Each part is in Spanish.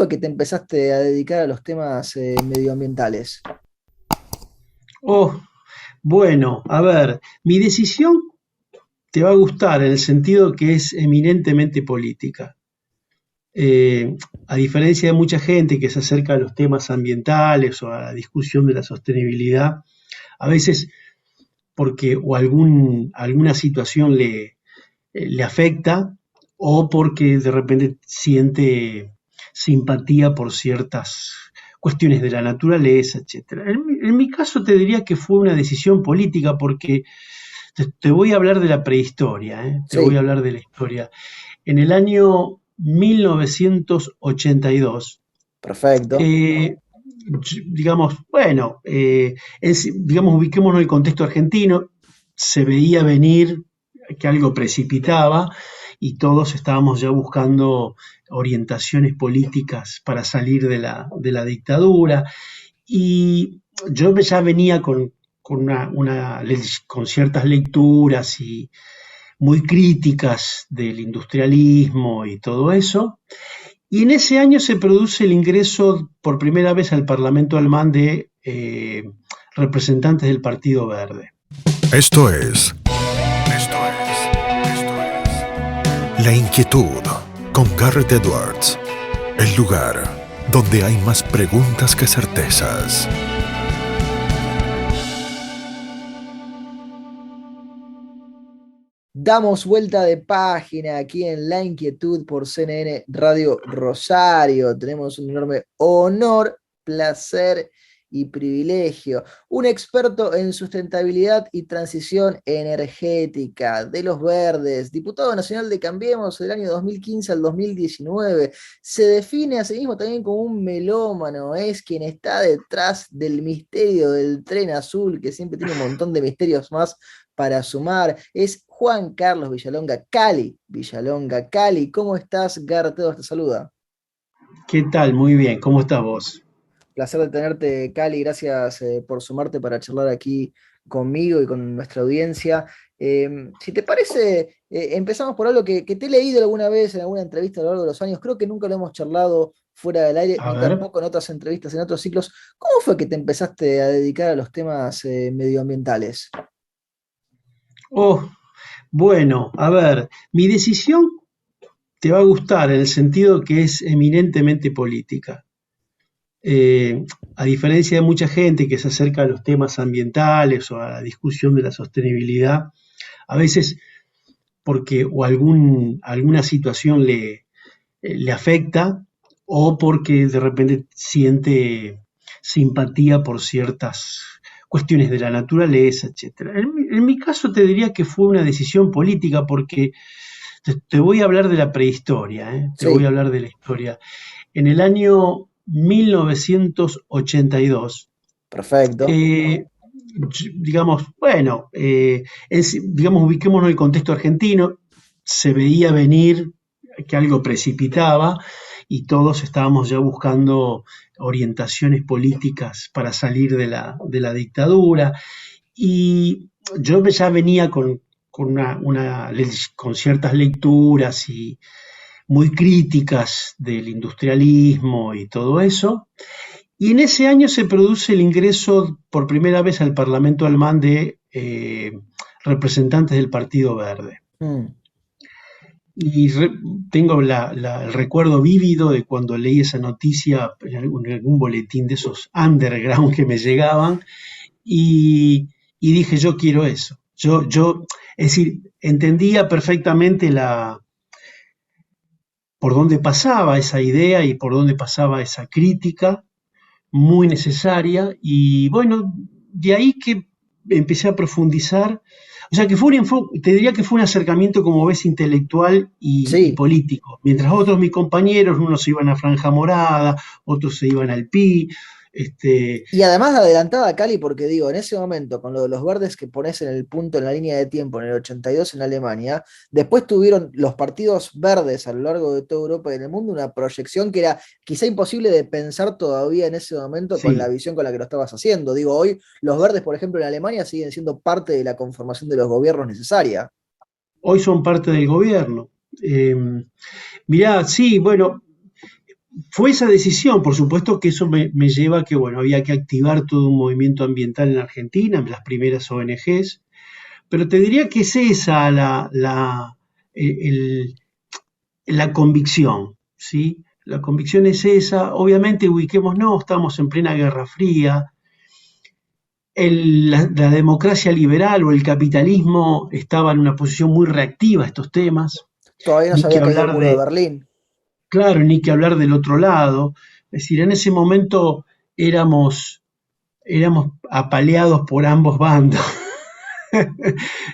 fue que te empezaste a dedicar a los temas medioambientales? Oh, bueno, a ver, mi decisión te va a gustar en el sentido que es eminentemente política. Eh, a diferencia de mucha gente que se acerca a los temas ambientales o a la discusión de la sostenibilidad, a veces porque alguna situación le afecta o porque de repente siente simpatía por ciertas cuestiones de la naturaleza, etcétera. En mi caso te diría que fue una decisión política porque te voy a hablar de la prehistoria, ¿eh? Te voy a Sí, hablar de la historia. En el año 1982, perfecto. eh, digamos, bueno, digamos, ubiquémonos en el contexto argentino, se veía venir que algo precipitaba y todos estábamos ya buscando orientaciones políticas para salir de la dictadura. Y yo ya venía con ciertas lecturas y muy críticas del industrialismo y todo eso. Y en ese año se produce el ingreso por primera vez al Parlamento alemán de representantes del Partido Verde. Esto es, La Inquietud con Garrett Edwards. El lugar donde hay más preguntas que certezas. Damos vuelta de página aquí en La Inquietud por CNN Radio Rosario. Tenemos un enorme honor, placer y privilegio. Un experto en sustentabilidad y transición energética de los Verdes, diputado nacional de Cambiemos del año 2015 al 2019. Se define a sí mismo también como un melómano. Es quien está detrás del misterio del tren azul, que siempre tiene un montón de misterios más para sumar. Es Juan Carlos Villalonga Cali. Villalonga Cali, ¿cómo estás? Gartedo te saluda. ¿Qué tal? Muy bien. ¿Cómo estás vos? Placer de tenerte, Cali. Gracias por sumarte para charlar aquí conmigo y con nuestra audiencia. Si te parece, empezamos por algo que te he leído alguna vez en alguna entrevista a lo largo de los años. Creo que nunca lo hemos charlado fuera del aire, A ni ver. tampoco en otras entrevistas, en otros ciclos. ¿Cómo fue que te empezaste a dedicar a los temas medioambientales? Oh, bueno, a ver, mi decisión te va a gustar en el sentido que es eminentemente política. Eh, a diferencia de mucha gente que se acerca a los temas ambientales o a la discusión de la sostenibilidad, a veces porque alguna situación le afecta o porque de repente siente simpatía por ciertas cuestiones de la naturaleza, etcétera. En mi caso te diría que fue una decisión política porque te voy a hablar de la prehistoria, ¿eh? Te voy a Sí, hablar de la historia. En el año 1982, perfecto. eh, digamos, bueno, digamos, ubiquémonos en el contexto argentino, se veía venir que algo precipitaba y todos estábamos ya buscando orientaciones políticas para salir de la dictadura. Y yo ya venía con ciertas lecturas y muy críticas del industrialismo y todo eso. Y en ese año se produce el ingreso por primera vez al Parlamento alemán de representantes del Partido Verde. Mm. Y tengo el recuerdo vívido de cuando leí esa noticia en algún boletín de esos underground que me llegaban y dije, yo quiero eso. Es decir, entendía perfectamente por dónde pasaba esa idea y por dónde pasaba esa crítica muy necesaria y bueno, de ahí que empecé a profundizar, o sea que te diría que fue un acercamiento como ves intelectual y Sí, político, mientras otros mis compañeros, unos se iban a Franja Morada, otros se iban al PI, este, y además adelantada Cali, porque digo, en ese momento, con lo de los verdes que pones en el punto, en la línea de tiempo, en el 82 en Alemania, después tuvieron los partidos verdes a lo largo de toda Europa y en el mundo una proyección que era quizá imposible de pensar todavía en ese momento con la sí, visión con la que lo estabas haciendo. Digo, hoy los verdes, por ejemplo, en Alemania siguen siendo parte de la conformación de los gobiernos necesaria. hoy son parte del gobierno. Mirá, sí, bueno, fue esa decisión, por supuesto que eso me lleva a que, bueno, había que activar todo un movimiento ambiental en Argentina, las primeras ONGs, pero te diría que es esa el- la convicción, ¿sí? La convicción es esa, obviamente ubiquémonos, estamos en plena Guerra Fría, la democracia liberal o el capitalismo estaba en una posición muy reactiva a estos temas, Todavía no se ni que había caído el hablar muro de de, Berlín. claro, ni que hablar del otro lado. Es decir, en ese momento éramos apaleados por ambos bandos.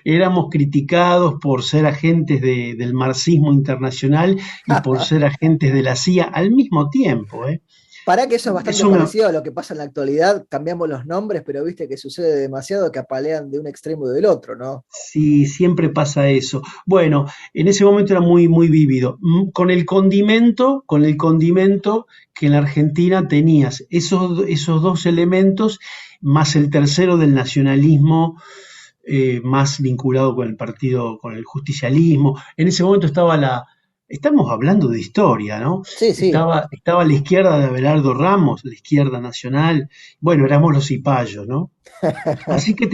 Éramos criticados por ser agentes del marxismo internacional y por ser agentes de la CIA al mismo tiempo, ¿eh? Para que eso es bastante Eso me, parecido a lo que pasa en la actualidad, cambiamos los nombres, pero viste que sucede demasiado que apalean de un extremo y del otro, ¿no? sí, siempre pasa eso. Bueno, en ese momento era muy, muy vívido. Con el condimento que en la Argentina tenías esos dos elementos, más el tercero del nacionalismo, más vinculado con el partido, con el justicialismo. En ese momento estamos hablando de historia, ¿no? Sí, sí. Estaba la izquierda de Abelardo Ramos, la izquierda nacional, bueno, éramos los cipayos, ¿no? Así que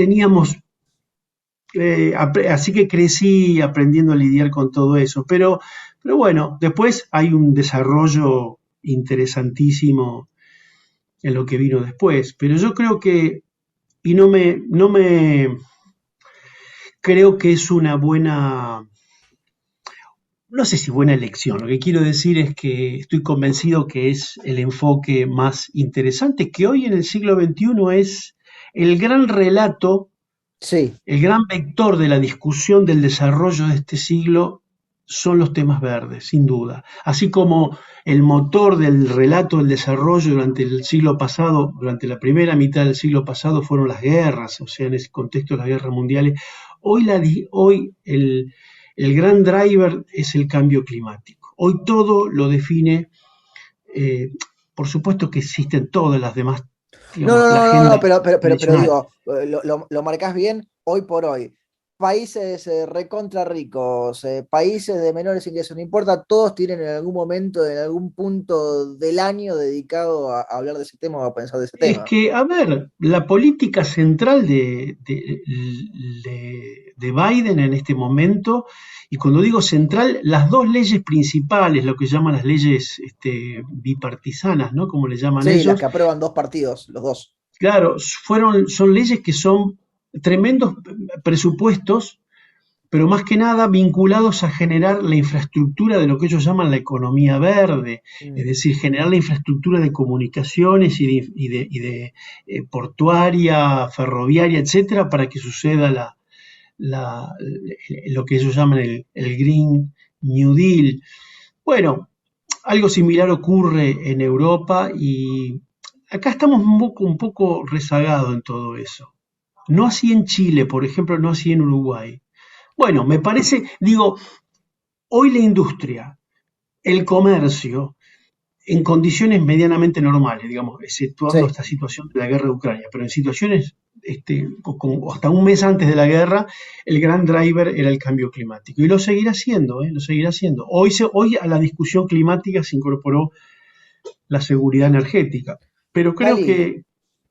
así que crecí aprendiendo a lidiar con todo eso, pero bueno, después hay un desarrollo interesantísimo en lo que vino después, pero yo creo que, y no me, creo que es una buena, no sé si buena elección, lo que quiero decir es que estoy convencido que es el enfoque más interesante, que hoy en el siglo XXI es el gran relato, Sí. el gran vector de la discusión del desarrollo de este siglo son los temas verdes, sin duda. Así como el motor del relato del desarrollo durante el siglo pasado, durante la primera mitad del siglo pasado, fueron las guerras, o sea, en ese contexto de las guerras mundiales. Hoy el gran driver es el cambio climático. Hoy todo lo define, eh, por supuesto que existen todas las demás, No, digamos, no, la no, no, agenda no, pero tradicional. digo, lo marcás bien hoy por hoy. Países recontra ricos, países de menores ingresos, no importa, todos tienen en algún momento, en algún punto del año dedicado a hablar de ese tema o a pensar de ese Es tema. que, a ver, la política central de Biden en este momento, y cuando digo central, las dos leyes principales, lo que llaman las leyes bipartisanas, ¿no? Como le llaman Sí, las ellos, que aprueban dos partidos, los dos. claro, son leyes que son tremendos presupuestos, pero más que nada vinculados a generar la infraestructura de lo que ellos llaman la economía verde, es Mm. decir, generar la infraestructura de comunicaciones portuaria, ferroviaria, etcétera, para que suceda la- lo que ellos llaman el Green New Deal. Bueno, algo similar ocurre en Europa y acá estamos un poco rezagados en todo eso. No así en Chile, por ejemplo, no así en Uruguay. Bueno, me parece, digo, hoy la industria, el comercio, en condiciones medianamente normales, digamos, exceptuando Sí. esta situación de la guerra de Ucrania, pero en situaciones hasta un mes antes de la guerra, el gran driver era el cambio climático. Y lo seguirá siendo, ¿eh? Lo seguirá siendo. Hoy a la discusión climática se incorporó la seguridad energética, pero creo Cali, que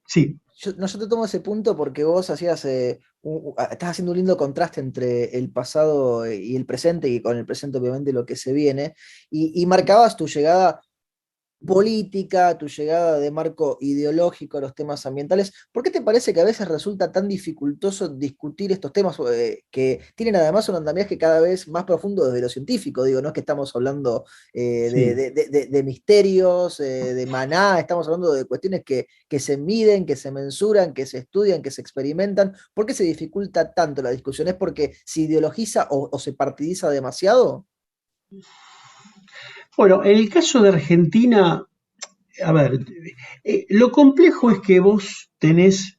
sí, yo te tomo ese punto porque vos hacías, estás haciendo un lindo contraste entre el pasado y el presente, y con el presente obviamente lo que se viene, y marcabas tu llegada política, tu llegada de marco ideológico a los temas ambientales. ¿Por qué te parece que a veces resulta tan dificultoso discutir estos temas que tienen además un andamiaje cada vez más profundo desde lo científico? Digo, no es que estamos hablando sí. de misterios, de maná, estamos hablando de cuestiones que se miden, que se mensuran, que se estudian, que se experimentan. ¿Por qué se dificulta tanto la discusión? ¿Es porque se ideologiza o se partidiza demasiado? Bueno, en el caso de Argentina, a ver, lo complejo es que vos tenés,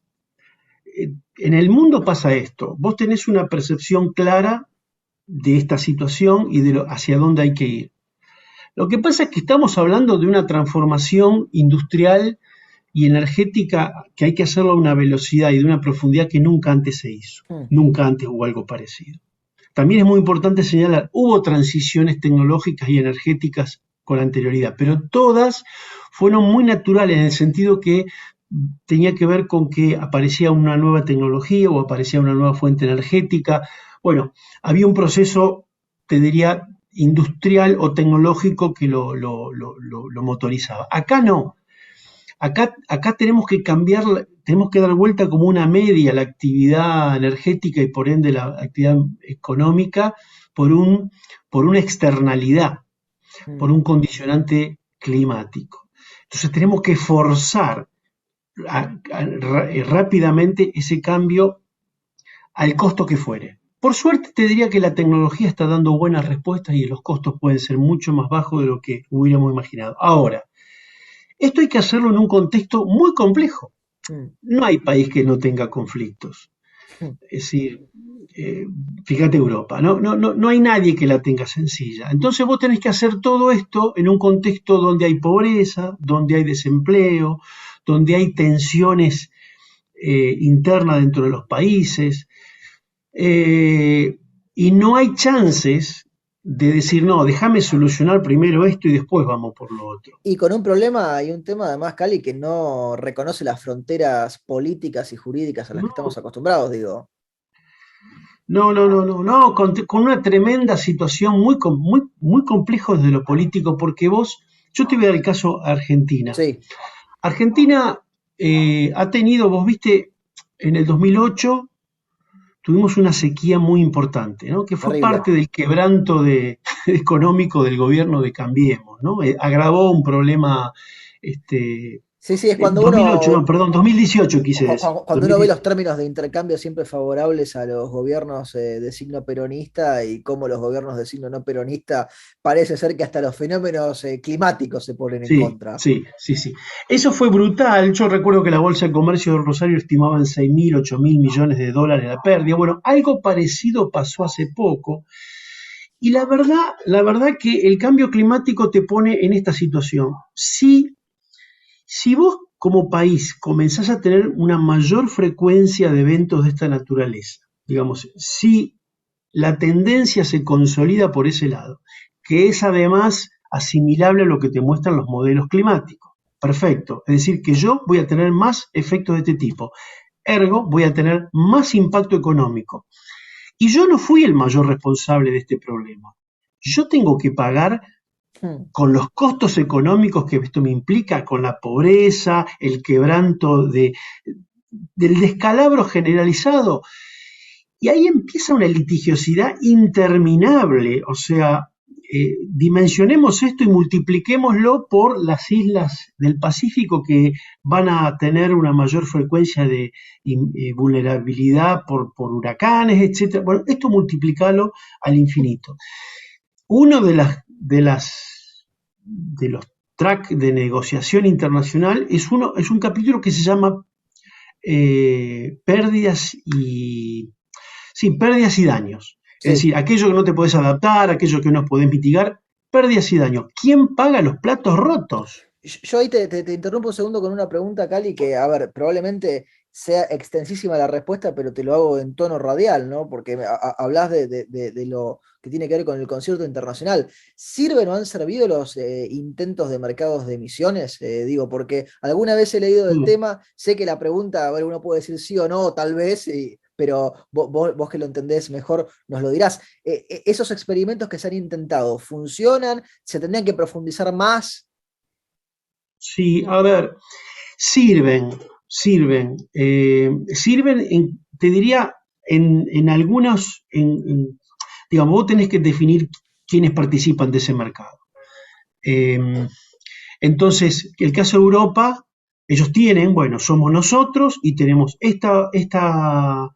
en el mundo pasa esto, vos tenés una percepción clara de esta situación y hacia dónde hay que ir. Lo que pasa es que estamos hablando de una transformación industrial y energética que hay que hacerlo a una velocidad y de una profundidad que nunca antes se hizo. Hmm. Nunca antes hubo algo parecido. También es muy importante señalar, hubo transiciones tecnológicas y energéticas con anterioridad, pero todas fueron muy naturales en el sentido que tenía que ver con que aparecía una nueva tecnología o aparecía una nueva fuente energética. Bueno, había un proceso, te diría, industrial o tecnológico que lo motorizaba. Acá no. Acá tenemos que cambiar, tenemos que dar vuelta como una media la actividad energética y por ende la actividad económica por una externalidad, por un condicionante climático. Entonces tenemos que forzar rápidamente ese cambio al costo que fuere. Por suerte te diría que la tecnología está dando buenas respuestas y los costos pueden ser mucho más bajos de lo que hubiéramos imaginado. Ahora, esto hay que hacerlo en un contexto muy complejo. No hay país que no tenga conflictos. Es decir, fíjate Europa, no hay nadie que la tenga sencilla. Entonces vos tenés que hacer todo esto en un contexto donde hay pobreza, donde hay desempleo, donde hay tensiones internas dentro de los países, y no hay chances de decir, no, déjame solucionar primero esto y después vamos por lo otro. Y con un problema y un tema además, Cali, que no reconoce las fronteras políticas y jurídicas a las que estamos acostumbrados, digo. No, con una tremenda situación muy complejo desde lo político, porque yo te voy a dar el caso Argentina. Sí. Argentina ha tenido, vos viste, en el 2008 tuvimos una sequía muy importante, ¿no? Que fue Terrible. parte del quebranto económico del gobierno de Cambiemos, ¿no? Agravó un problema, Sí, es cuando 2008, uno, no, perdón, 2018 quise decir. cuando uno ve los términos de intercambio siempre favorables a los gobiernos de signo peronista y cómo los gobiernos de signo no peronista parece ser que hasta los fenómenos climáticos se ponen en contra. Sí. Eso fue brutal. Yo recuerdo que la Bolsa de Comercio de Rosario estimaba en 6.000, 8.000 millones de dólares la pérdida. Bueno, algo parecido pasó hace poco. Y la verdad que el cambio climático te pone en esta situación. Si vos como país comenzás a tener una mayor frecuencia de eventos de esta naturaleza, digamos, si la tendencia se consolida por ese lado, que es además asimilable a lo que te muestran los modelos climáticos, perfecto, es decir, que yo voy a tener más efectos de este tipo, ergo voy a tener más impacto económico. Y yo no fui el mayor responsable de este problema. Yo tengo que pagar con los costos económicos que esto me implica, con la pobreza, el quebranto del descalabro generalizado. Y ahí empieza una litigiosidad interminable, o sea, dimensionemos esto y multipliquémoslo por las islas del Pacífico que van a tener una mayor frecuencia de vulnerabilidad por huracanes, etc. Bueno, esto multiplicalo al infinito. Uno de los tracks de negociación internacional es un capítulo que se llama pérdidas y daños. Sí. Es decir, aquello que no te podés adaptar, aquello que no podés mitigar, pérdidas y daños. ¿Quién paga los platos rotos? Yo ahí te interrumpo un segundo con una pregunta, Cali, que, a ver, probablemente sea extensísima la respuesta, pero te lo hago en tono radial, ¿no? Porque hablas de lo que tiene que ver con el concierto internacional. ¿Sirven o han servido los intentos de mercados de emisiones? Digo, porque alguna vez he leído del tema, sé que la pregunta, a ver, uno puede decir sí o no, tal vez, pero vos que lo entendés mejor nos lo dirás. ¿Esos experimentos que se han intentado funcionan? ¿Se tendrían que profundizar más? Sí, a ver, sirven, te diría, en algunos, digamos, vos tenés que definir quiénes participan de ese mercado. Entonces, el caso de Europa, ellos tienen, bueno, somos nosotros y tenemos esta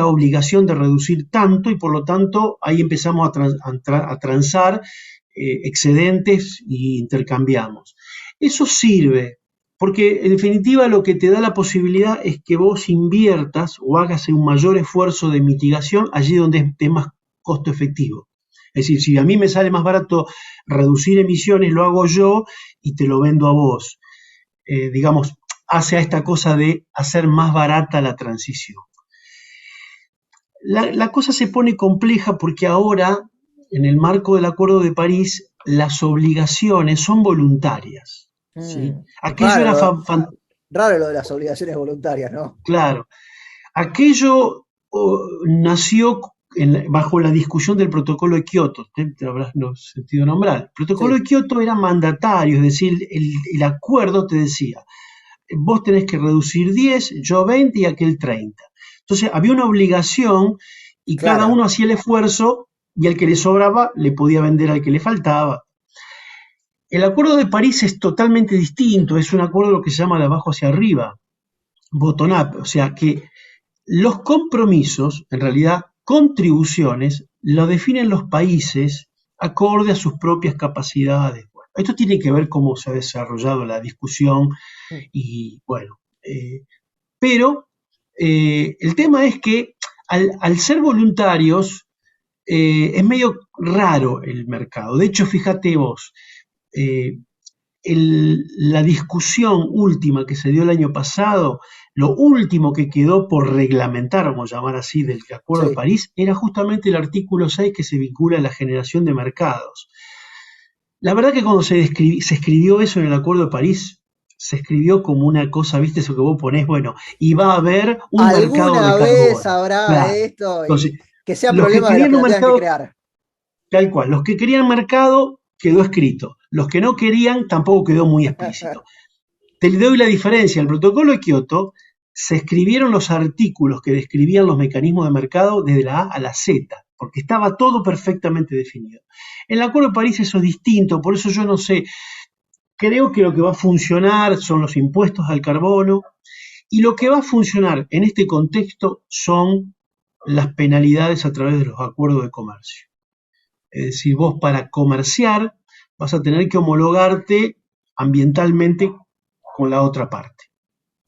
obligación de reducir tanto y por lo tanto ahí empezamos a transar excedentes y intercambiamos. Eso sirve, porque en definitiva lo que te da la posibilidad es que vos inviertas o hagas un mayor esfuerzo de mitigación allí donde es más costo efectivo. Es decir, si a mí me sale más barato reducir emisiones, lo hago yo y te lo vendo a vos. Digamos, hace a esta cosa de hacer más barata la transición. La cosa se pone compleja porque ahora, en el marco del Acuerdo de París, las obligaciones son voluntarias, ¿sí? Aquello Raro, era raro lo de las obligaciones voluntarias, ¿no? claro, aquello nació bajo la discusión del protocolo de Kioto, te habrás sentido nombrar. El protocolo Sí, de Kioto era mandatario, es decir, el acuerdo te decía, vos tenés que reducir 10, yo 20 y aquel 30. Entonces había una obligación y cada claro. uno hacía el esfuerzo y al que le sobraba le podía vender al que le faltaba. El acuerdo de París es totalmente distinto, es un acuerdo de lo que se llama de abajo hacia arriba, bottom up, o sea que los compromisos, en realidad contribuciones, lo definen los países acorde a sus propias capacidades. Bueno, esto tiene que ver cómo se ha desarrollado la discusión Mm. y bueno, pero el tema es que al ser voluntarios es medio raro el mercado. De hecho, fíjate vos, eh, la discusión última que se dio el año pasado, lo último que quedó por reglamentar, vamos a llamar así, del Acuerdo de Sí. París, era justamente el artículo 6 que se vincula a la generación de mercados. La verdad que cuando se escribió eso en el Acuerdo de París, se escribió como una cosa, viste, eso que vos ponés, bueno, y va a haber un mercado de Alguna vez carbono. habrá Claro. esto Entonces, y que sea los que problema de los querían que un la tengan que mercado, crear. tal cual, los que querían mercado quedó escrito, los que no querían tampoco quedó muy explícito. Te doy la diferencia. El protocolo de Kioto se escribieron los artículos que describían los mecanismos de mercado desde la A a la Z, porque estaba todo perfectamente definido. En el Acuerdo de París eso es distinto, por eso yo no sé. Creo que lo que va a funcionar son los impuestos al carbono y lo que va a funcionar en este contexto son las penalidades a través de los acuerdos de comercio. Es decir, vos para comerciar vas a tener que homologarte ambientalmente con la otra parte.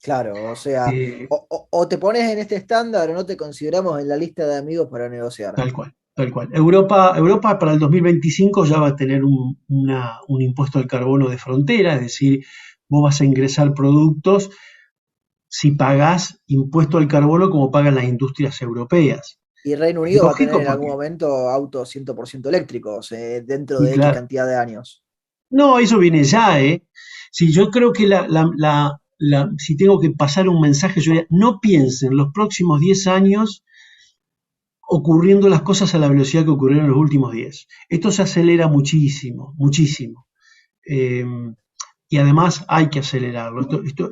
Claro, o sea, Eh, o te pones en este estándar o no te consideramos en la lista de amigos para negociar. Tal cual, tal cual. Europa para el 2025 ya va a tener un impuesto al carbono de frontera, es decir, vos vas a ingresar productos si pagás impuesto al carbono como pagan las industrias europeas. Y Reino Es Unido va a tener lógico en algún porque, momento autos 100% eléctricos dentro y de X claro, cantidad de años. no, eso viene ya, ¿eh? Si yo creo que si tengo que pasar un mensaje, yo diría, no piensen los próximos 10 años ocurriendo las cosas a la velocidad que ocurrieron en los últimos 10. Esto se acelera muchísimo, muchísimo. Eh, y además hay que acelerarlo.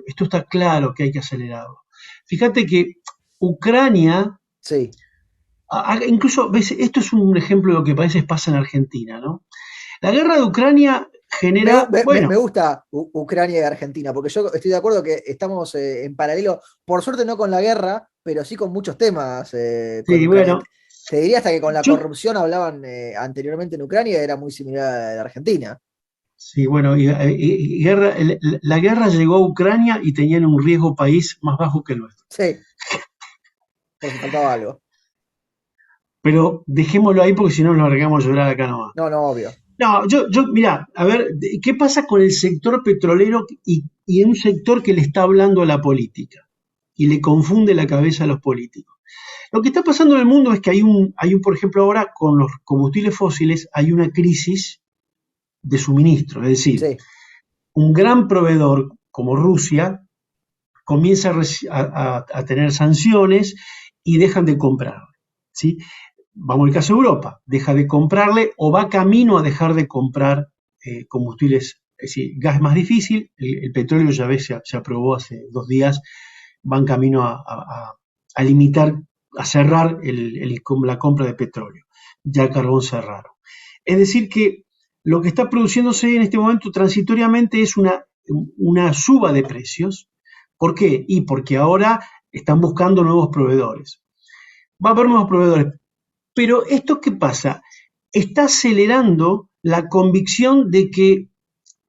Esto está claro que hay que acelerarlo. Fíjate que Ucrania, Sí. incluso, ¿ves? Esto es un ejemplo de lo que a veces pasa en Argentina, ¿no? La guerra de Ucrania genera, Me bueno, gusta Ucrania y Argentina, porque yo estoy de acuerdo que estamos en paralelo, por suerte no con la guerra, pero sí con muchos temas con sí, Ucrania. bueno, Te diría hasta que con la yo, corrupción hablaban anteriormente en Ucrania, era muy similar a la de Argentina. sí, bueno, la guerra llegó a Ucrania y tenían un riesgo país más bajo que el nuestro. Sí, por si faltaba algo. Pero dejémoslo ahí porque si no nos largamos a llorar acá nomás. No, no, obvio. No, mirá, a ver, ¿qué pasa con el sector petrolero y un sector que le está hablando a la política y le confunde la cabeza a los políticos? Lo que está pasando en el mundo es que por ejemplo, ahora con los combustibles fósiles hay una crisis de suministro, es decir, Sí, un gran proveedor como Rusia comienza a tener sanciones y dejan de comprar, ¿sí? Vamos al caso de Europa, deja de comprarle o va camino a dejar de comprar combustibles, es decir, gas más difícil, el petróleo ya ves, se aprobó hace 2 días, van camino a limitar, a cerrar la compra de petróleo, ya el carbón cerraron. Es decir que lo que está produciéndose en este momento transitoriamente es una suba de precios. ¿Por qué? Y porque ahora están buscando nuevos proveedores. Va a haber nuevos proveedores, pero ¿esto qué pasa? Está acelerando la convicción de que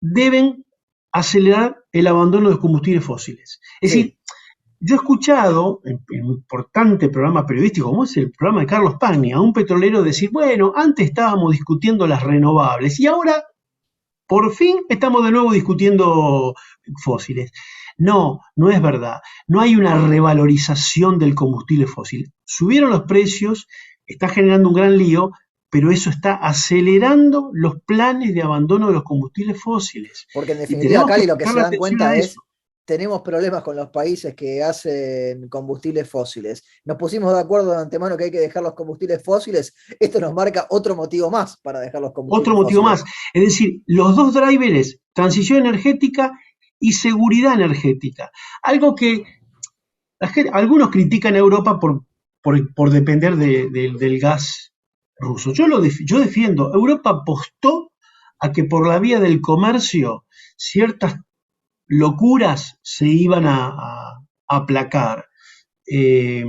deben acelerar el abandono de los combustibles fósiles. Es sí. decir, yo he escuchado en un importante programa periodístico, como es el programa de Carlos Pagni, a un petrolero decir, bueno, antes estábamos discutiendo las renovables y ahora, por fin, estamos de nuevo discutiendo fósiles. No, no es verdad. No hay una revalorización del combustible fósil. Subieron los precios, está generando un gran lío, pero eso está acelerando los planes de abandono de los combustibles fósiles. Porque en Y definitiva, tenemos que Cali, lo que se prestarle dan atención cuenta a es, eso. tenemos problemas con los países que hacen combustibles fósiles. Nos pusimos de acuerdo de antemano que hay que dejar los combustibles fósiles. Esto nos marca otro motivo más para dejar los Otro combustibles motivo más, fósiles. es decir, los dos drivers, transición energética y seguridad energética. Algo que algunos critican a Europa por depender del gas ruso. Yo defiendo, Europa apostó a que por la vía del comercio ciertas locuras se iban a aplacar. Eh,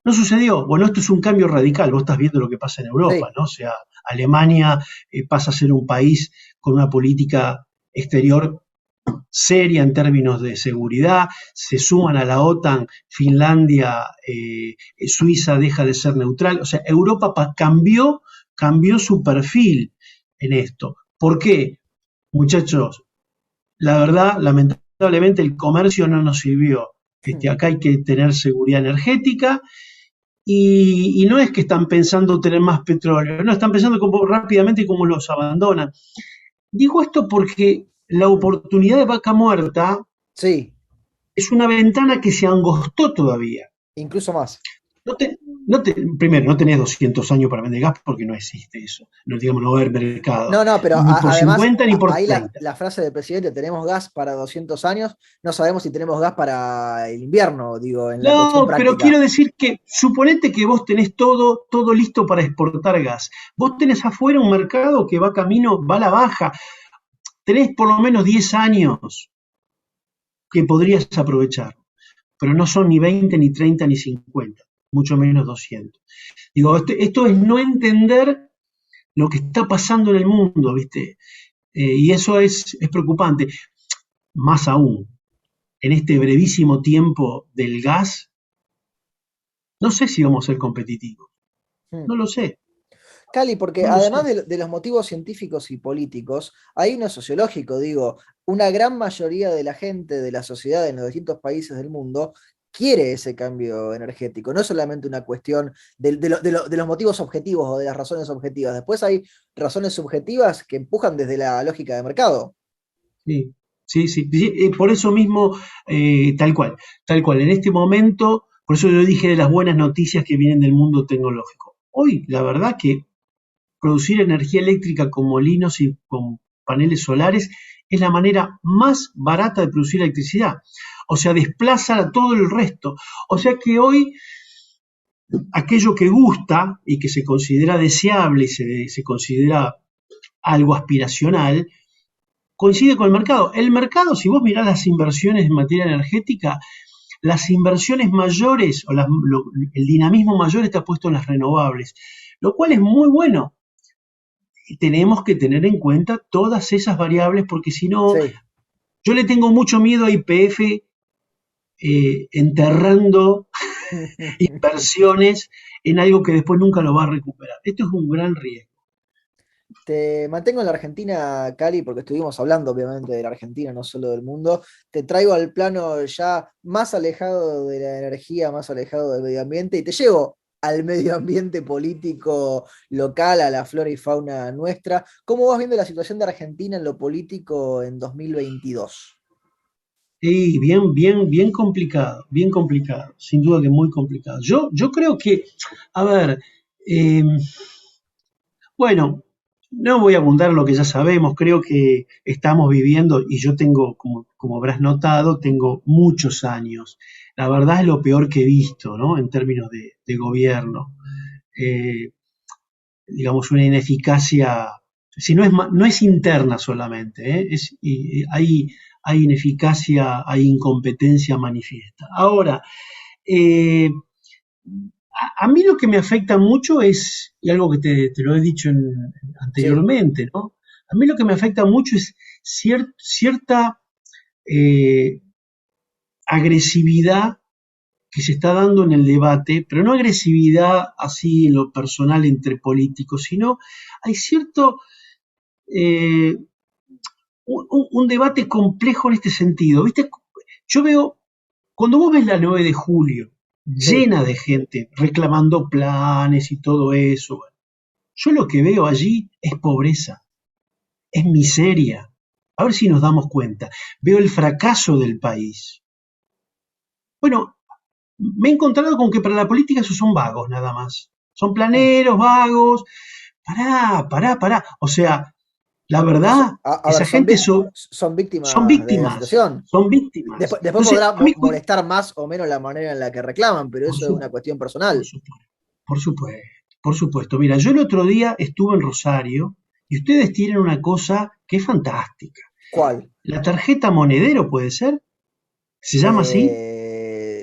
no sucedió. Bueno, esto es un cambio radical. Vos estás viendo lo que pasa en Europa, Sí, ¿no? O sea, Alemania pasa a ser un país con una política exterior seria en términos de seguridad, se suman a la OTAN, Finlandia, Suiza deja de ser neutral, o sea, Europa cambió su perfil en esto. ¿Por qué? Muchachos, la verdad, lamentablemente el comercio no nos sirvió. Acá hay que tener seguridad energética y no es que están pensando tener más petróleo, no, están pensando rápidamente cómo los abandonan. Digo esto porque la oportunidad de Vaca Muerta sí, es una ventana que se angostó todavía. incluso más. No te- Primero, no tenés 200 años para vender gas porque no existe eso. No, digamos, no va a haber mercado. No, no, pero Ni por además, 50 ni por ahí 30. la frase del presidente, tenemos gas para 200 años, no sabemos si tenemos gas para el invierno, digo, en la cuestión No, pero práctica. quiero decir que suponete que vos tenés todo listo para exportar gas. Vos tenés afuera un mercado que va camino, va a la baja. Tenés por lo menos 10 años que podrías aprovechar, pero no son ni 20, ni 30, ni 50, mucho menos 200. Digo, esto es no entender lo que está pasando en el mundo, ¿viste? Y eso es preocupante. Más aún, en este brevísimo tiempo del gas, no sé si vamos a ser competitivos. Hmm. No lo sé, Cali, porque no lo además sé. de los motivos científicos y políticos, hay uno sociológico, digo, una gran mayoría de la gente de la sociedad en los distintos países del mundo quiere ese cambio energético, no es solamente una cuestión de los motivos objetivos o de las razones objetivas, después hay razones subjetivas que empujan desde la lógica de mercado. Sí, sí, sí. Sí, por eso mismo, tal cual, tal cual. En este momento, por eso yo dije de las buenas noticias que vienen del mundo tecnológico. Hoy, la verdad que producir energía eléctrica con molinos y con paneles solares es la manera más barata de producir electricidad. O sea, desplaza a todo el resto. O sea que hoy aquello que gusta y que se considera deseable y se considera algo aspiracional, coincide con el mercado. El mercado, si vos mirás las inversiones en materia energética, las inversiones mayores o el dinamismo mayor está puesto en las renovables, lo cual es muy bueno. Tenemos que tener en cuenta todas esas variables porque si no, Sí. yo le tengo mucho miedo a YPF enterrando inversiones en algo que después nunca lo va a recuperar. Esto es un gran riesgo. Te mantengo en la Argentina, Cali, porque estuvimos hablando obviamente de la Argentina, no solo del mundo. Te traigo al plano ya más alejado de la energía, más alejado del medio ambiente, y te llevo al medio ambiente político local, a la flora y fauna nuestra. ¿Cómo vas viendo la situación de Argentina en lo político en 2022? Y bien complicado, sin duda que muy complicado. Yo creo que, a ver, eh, bueno, no voy a abundar en lo que ya sabemos, creo que estamos viviendo, y yo tengo, como habrás notado, tengo muchos años. La verdad es lo peor que he visto, ¿no? En términos de gobierno. Eh, digamos, una ineficacia, si no es interna solamente, ¿eh? Hay ineficacia, hay incompetencia manifiesta. Ahora, eh, a mí lo que me afecta mucho es, y algo que te lo he dicho Sí, anteriormente, ¿no? A mí lo que me afecta mucho es cierta eh, agresividad que se está dando en el debate, pero no agresividad así en lo personal entre políticos, sino hay cierto eh, un debate complejo en este sentido. ¿Viste? Yo veo, cuando vos ves la 9 de julio, sí. llena de gente reclamando planes y todo eso, bueno, Yo lo que veo allí es pobreza, es miseria. A ver si nos damos cuenta. Veo el fracaso del país. Bueno, me he encontrado con que para la política esos son vagos nada más. Son planeros, vagos. Pará. O sea, la verdad, A ver, esa gente son son víctimas de la víctimas, situación. son víctimas. Después Entonces, podrá a mí, molestar más o menos la manera en la que reclaman, pero por, eso es su- una cuestión por personal. supuesto, por supuesto, por supuesto. Mira, yo el otro día estuve en Rosario y ustedes tienen una cosa que es fantástica. ¿Cuál? La tarjeta monedero, ¿puede ser? ¿Se llama así?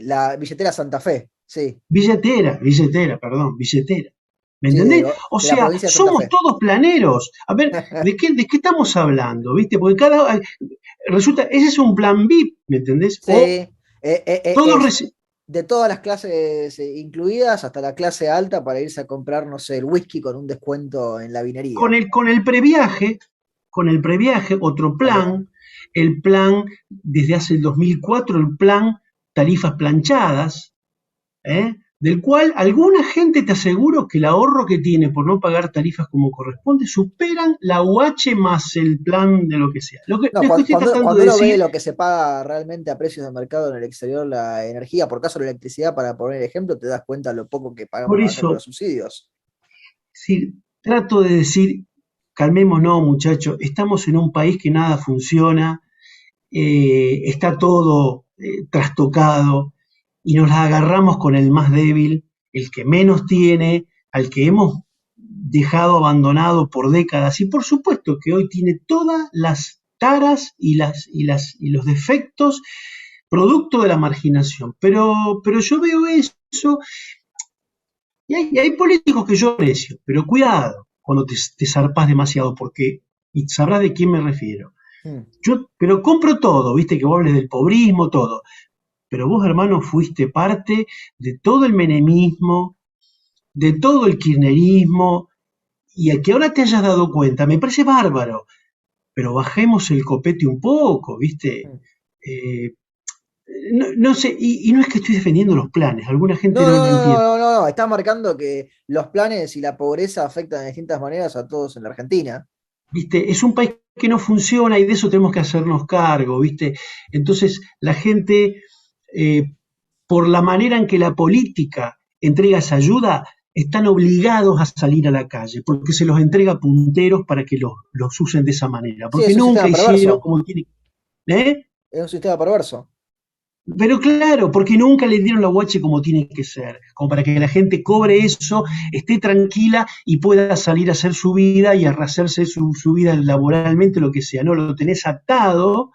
La billetera Santa Fe, sí, Billetera. ¿Me sí, entendés? O de la sea, provincia de Santa somos Fe. todos planeros. A ver, ¿de qué estamos hablando? ¿Viste? Porque resulta, ese es un plan VIP, ¿me entendés? Sí, O todos es de todas las clases incluidas hasta la clase alta para irse a comprar, no sé, el whisky con un descuento en la con vinería. el, con el previaje, con el previaje, otro También. plan, el plan desde hace el 2004, el plan tarifas planchadas, del cual alguna gente te aseguro que el ahorro que tiene por no pagar tarifas como corresponde superan la UH más el plan de lo que sea. No, Lo que estoy tratando cuando de uno ve decir, lo que se paga realmente a precios de mercado en el exterior, la energía, por caso la electricidad, para poner ejemplo, te das cuenta lo poco que por pagamos acá con los eso, subsidios. si trato de decir, calmémonos muchachos, estamos en un país que nada funciona, está todo trastocado y nos la agarramos con el más débil, el que menos tiene, al que hemos dejado abandonado por décadas y por supuesto que hoy tiene todas las taras y los defectos producto de la marginación. Pero yo veo eso y hay políticos que yo aprecio, pero cuidado cuando te zarpas demasiado porque, y sabrás de quién me refiero. Mm. Pero compro todo, viste que vos hables del pobrismo, todo. Pero vos, hermano, fuiste parte de todo el menemismo, de todo el kirchnerismo, y a que ahora te hayas dado cuenta, me parece bárbaro, pero bajemos el copete un poco, viste. Mm. Eh, no sé, y no es que estoy defendiendo los planes, alguna gente No, no no, lo no, entiende. no, no, no, está marcando que los planes y la pobreza afectan de distintas maneras a todos en la Argentina. ¿Viste? Es un país que no funciona y de eso tenemos que hacernos cargo, ¿viste? Entonces, la gente, eh, por la manera en que la política entrega esa ayuda, están obligados a salir a la calle, porque se los entrega a punteros para que los usen de esa manera, Sí, porque es un nunca sistema hicieron perverso. como tienen. ¿Eh? Es un sistema perverso. Pero claro, porque nunca le dieron la guache como tiene que ser, como para que la gente cobre eso, esté tranquila y pueda salir a hacer su vida y a hacerse su vida laboralmente, lo que sea, no lo tenés atado.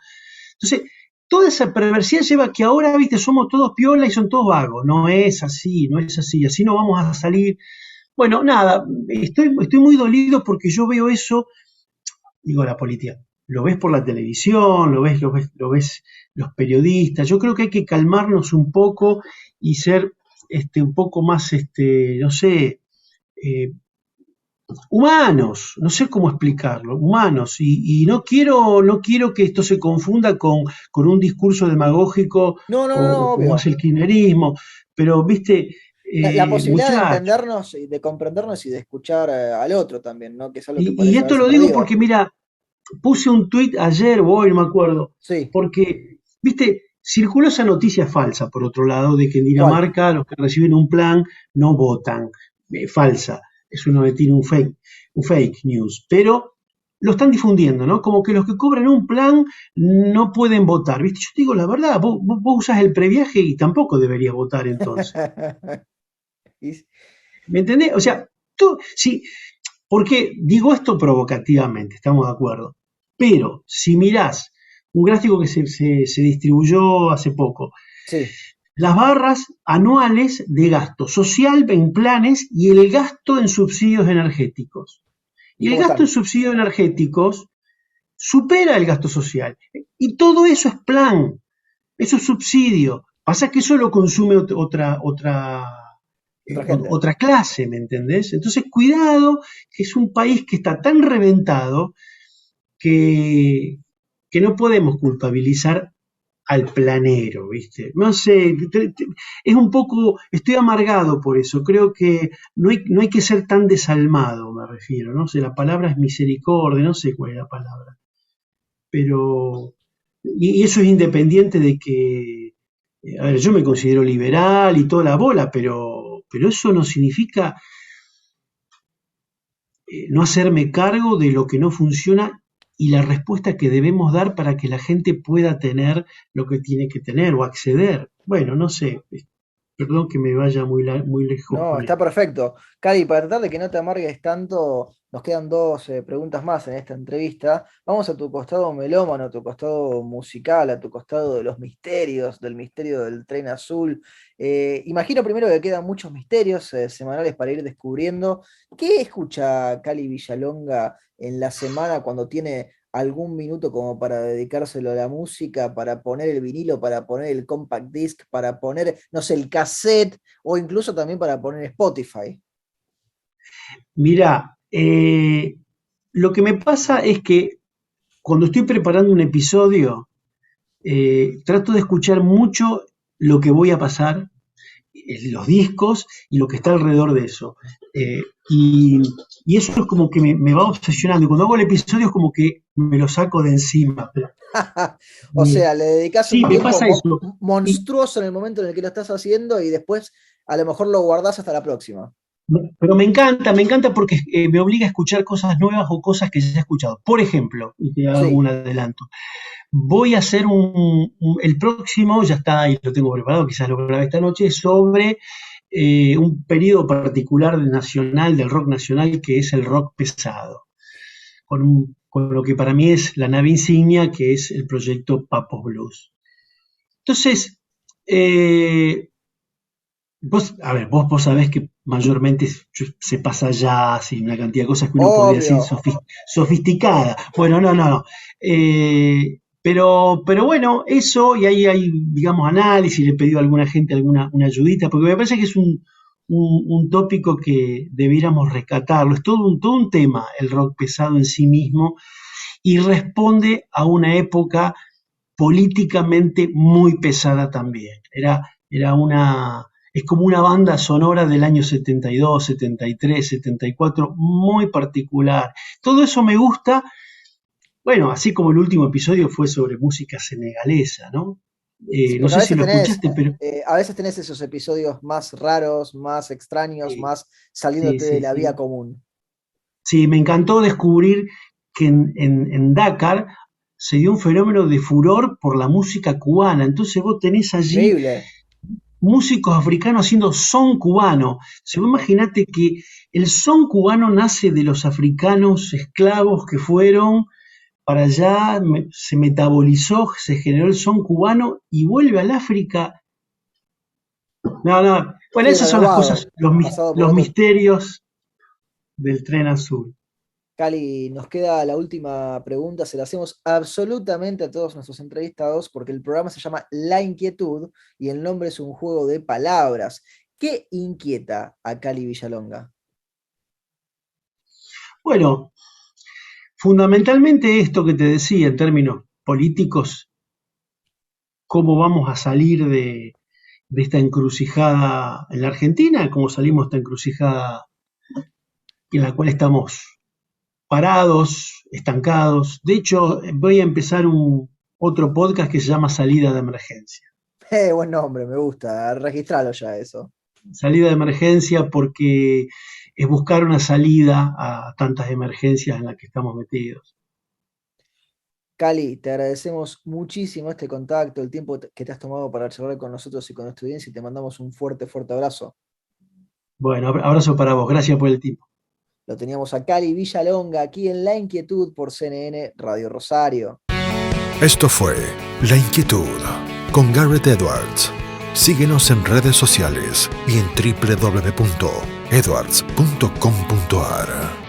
Entonces, toda esa perversidad lleva a que ahora, viste, somos todos piola y son todos vagos. No es así, no es así, así no vamos a salir. Bueno, nada, estoy muy dolido porque yo veo eso, digo, la política. Lo ves por la televisión, lo ves los periodistas. Yo creo que hay que calmarnos un poco y ser un poco más, no sé, eh, humanos, no sé cómo explicarlo, humanos. Y no quiero que esto se confunda con un discurso demagógico No, no, no, o no, como es obvio. el kirchnerismo, pero, viste, La posibilidad de muchachos. entendernos y de comprendernos y de escuchar al otro también, ¿no? Que es algo que Y parece esto haberse lo digo perdido. porque, mira, puse un tuit ayer o hoy, no me acuerdo, Sí, porque, viste, circuló esa noticia falsa, por otro lado, de que en ¿cuál? Dinamarca los que reciben un plan no votan. Falsa, es uno que tiene un fake news, pero lo están difundiendo, ¿no? Como que los que cobran un plan no pueden votar, ¿viste? Yo te digo la verdad, vos usás el previaje y tampoco deberías votar entonces. Y- ¿Me entendés? O sea, tú, sí, porque digo esto provocativamente, estamos de acuerdo. Pero si mirás un gráfico que se distribuyó hace poco, Sí, las barras anuales de gasto social en planes y el gasto en subsidios energéticos. ¿y Y el cómo gasto en están? subsidios energéticos supera el gasto social. Y todo eso es plan, eso es subsidio. Pasa que eso lo consume Otra gente. otra clase, ¿me entendés? Entonces, cuidado, que es un país que está tan reventado que, que no podemos culpabilizar al planero, ¿viste? No sé, es un poco, estoy amargado por eso, creo que no hay que ser tan desalmado, me refiero, no sé, la palabra es misericordia, no sé cuál es la palabra, pero, y eso es independiente de que, a ver, yo me considero liberal y toda la bola, pero eso no significa no hacerme cargo de lo que no funciona y la respuesta que debemos dar para que la gente pueda tener lo que tiene que tener o acceder. Bueno, no sé, perdón que me vaya muy lejos No, con está esto. perfecto. Cari, para tratar de que no te amargues tanto, nos quedan dos preguntas más en esta entrevista. Vamos a tu costado melómano, a tu costado musical, a tu costado de los misterios, del misterio del tren azul. Imagino primero que quedan muchos misterios semanales para ir descubriendo. ¿Qué escucha Cali Villalonga en la semana cuando tiene algún minuto como para dedicárselo a la música, para poner el vinilo, para poner el compact disc, para poner, no sé, el cassette? O incluso también para poner Spotify. Mira, lo que me pasa es que cuando estoy preparando un episodio, trato de escuchar mucho lo que voy a pasar, los discos y lo que está alrededor de eso. Eh, y, y eso es como que me va obsesionando. Y cuando hago el episodio es como que me lo saco de encima. O sea, le dedicas Sí, un me tiempo pasa eso. Y, monstruoso en el momento en el que lo estás haciendo y después a lo mejor lo guardás hasta la próxima. pero me encanta porque me obliga a escuchar cosas nuevas o cosas que ya he escuchado. Por ejemplo, y te hago Sí. un adelanto, voy a hacer el próximo, ya está, y lo tengo preparado, quizás lo grabé esta noche, sobre un periodo particular nacional, del rock nacional, que es el rock pesado, con lo que para mí es la nave insignia, que es el proyecto Papos Blues. Entonces, vos sabés que mayormente se pasa jazz y una cantidad de cosas que uno podría decir Obvio. sofisticada. Bueno, no. Pero bueno, eso, y ahí hay, digamos, análisis, le he pedido a alguna gente una ayudita, porque me parece que es un tópico que debiéramos rescatarlo. Es todo un tema el rock pesado en sí mismo y responde a una época políticamente muy pesada también. Es como una banda sonora del año 72, 73, 74, muy particular. Todo eso me gusta, bueno, así como el último episodio fue sobre música senegalesa, ¿no? Sí, No porque sé si lo escuchaste, pero a veces tenés esos episodios más raros, más extraños, sí, más saliéndote de sí, la vía sí. común. Sí, me encantó descubrir que en Dakar se dio un fenómeno de furor por la música cubana. Entonces vos tenés allí Increíble. músicos africanos haciendo son cubano. Si vos imaginate que el son cubano nace de los africanos esclavos que fueron para allá, se metabolizó, se generó el son cubano y vuelve al África. No. Bueno, Sí, esas son las cosas, renovado, pasado por los otro. misterios del tren azul. Cali, nos queda la última pregunta, se la hacemos absolutamente a todos nuestros entrevistados porque el programa se llama La Inquietud y el nombre es un juego de palabras. ¿Qué inquieta a Cali Villalonga? Bueno, fundamentalmente esto que te decía en términos políticos, cómo vamos a salir de esta encrucijada en la Argentina, cómo salimos de esta encrucijada en la cual estamos parados, estancados. De hecho, voy a empezar otro podcast que se llama Salida de Emergencia. Buen nombre, me gusta, registralo ya eso. Salida de emergencia porque es buscar una salida a tantas emergencias en las que estamos metidos. Cali, te agradecemos muchísimo este contacto, el tiempo que te has tomado para charlar con nosotros y con nuestra audiencia y te mandamos un fuerte, fuerte abrazo. Bueno, abrazo para vos, gracias por el tiempo. Lo teníamos a Cali Villalonga aquí en La Inquietud por CNN Radio Rosario. Esto fue La Inquietud con Garrett Edwards. Síguenos en redes sociales y en www.edwards.com.ar.